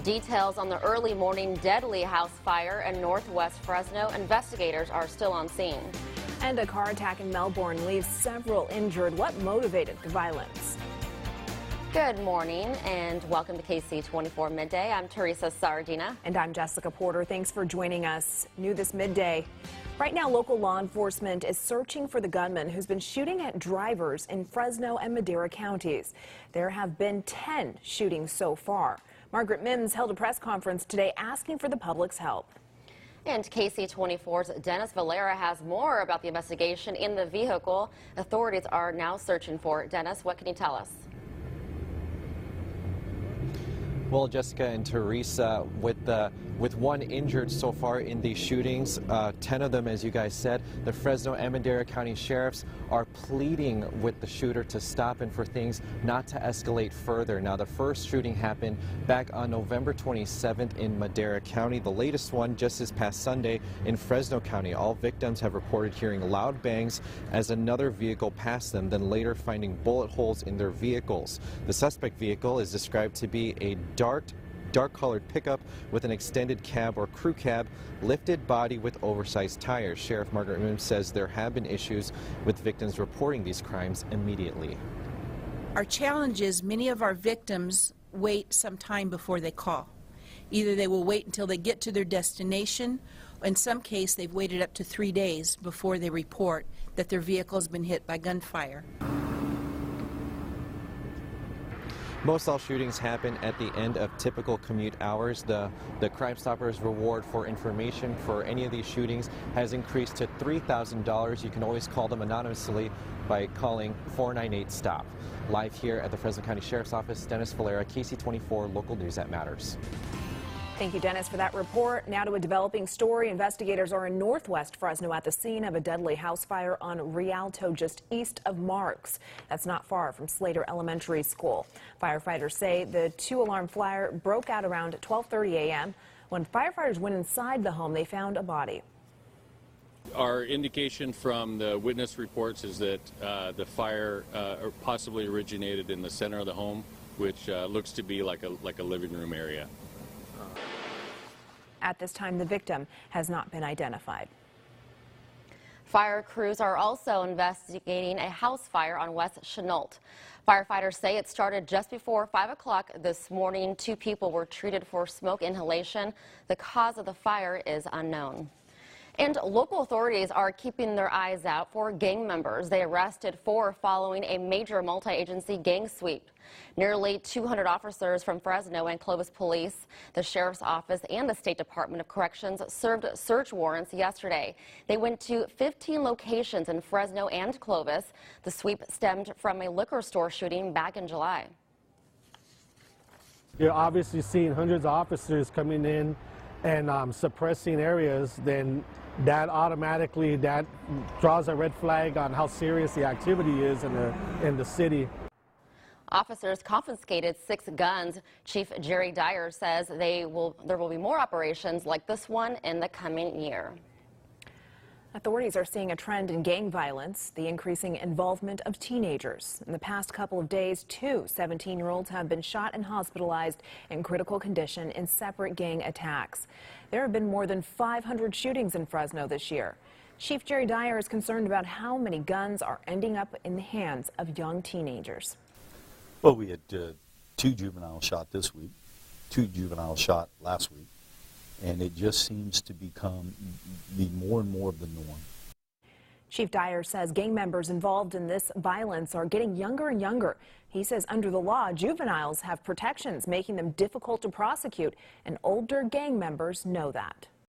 Details on the early morning deadly house fire in northwest Fresno. Investigators are still on scene. And a car attack in Melbourne leaves several injured. What motivated the violence? Good morning and welcome to KSEE 24 Midday. I'm Teresa Sardina. And I'm Jessica Porter. Thanks for joining us. New this midday. Right now, local law enforcement is searching for the gunman who's been shooting at drivers in Fresno and Madera counties. There have been 10 shootings so far. Margaret Mims held a press conference today asking for the public's help. And KSEE 24's Dennis Valera has more about the investigation in the vehicle. Authorities are now searching for it. Dennis, what can you tell us? Well, Jessica and Teresa, with one injured so far in these shootings, 10 of them, as you guys said, the Fresno and Madera County sheriffs are pleading with the shooter to stop and for things not to escalate further. Now, the first shooting happened back on November 27th in Madera County. The latest one just this past Sunday in Fresno County. All victims have reported hearing loud bangs as another vehicle passed them, then later finding bullet holes in their vehicles. The suspect vehicle is described to be a dark-colored pickup with an extended cab or crew cab, lifted body with oversized tires. Sheriff Margaret Mims says there have been issues with victims reporting these crimes immediately. Our challenge is many of our victims wait some time before they call. Either they will wait until they get to their destination, or in some case they've waited up to 3 days before they report that their vehicle has been hit by gunfire. Most all shootings happen at the end of typical commute hours. The Crime Stoppers reward for information for any of these shootings has increased to $3,000. You can always call them anonymously by calling 498-STOP. Live here at the Fresno County Sheriff's Office, Dennis Valera, KSEE 24 Local News that Matters. Thank you, Dennis, for that report. Now to a developing story. Investigators are in northwest Fresno at the scene of a deadly house fire on Rialto, just east of Marks. That's not far from Slater Elementary School. Firefighters say the two-alarm fire broke out around 12:30 a.m. When firefighters went inside the home, they found a body. Our indication from the witness reports is that the fire possibly originated in the center of the home, which looks to be like a living room area. At this time, the victim has not been identified. Fire crews are also investigating a house fire on West Chenault. Firefighters say it started just before 5 o'clock this morning. 2 people were treated for smoke inhalation. The cause of the fire is unknown. And local authorities are keeping their eyes out for gang members. They arrested 4 following a major multi-agency gang sweep. Nearly 200 officers from Fresno and Clovis Police, the Sheriff's Office, and the State Department of Corrections served search warrants yesterday. They went to 15 locations in Fresno and Clovis. The sweep stemmed from a liquor store shooting back in July. You're obviously seeing hundreds of officers coming in and suppressing areas, then that automatically draws a red flag on how serious the activity is in the city. Officers confiscated 6 guns. Chief Jerry Dyer says there will be more operations like this one in the coming year. Authorities are seeing a trend in gang violence, the increasing involvement of teenagers. In the past couple of days, 2 17-year-olds have been shot and hospitalized in critical condition in separate gang attacks. There have been more than 500 shootings in Fresno this year. Chief Jerry Dyer is concerned about how many guns are ending up in the hands of young teenagers. Well, we had 2 juveniles shot this week, 2 juveniles shot last week. And it just seems to be more and more of the norm. Chief Dyer says gang members involved in this violence are getting younger and younger. He says under the law, juveniles have protections making them difficult to prosecute, and older gang members know that.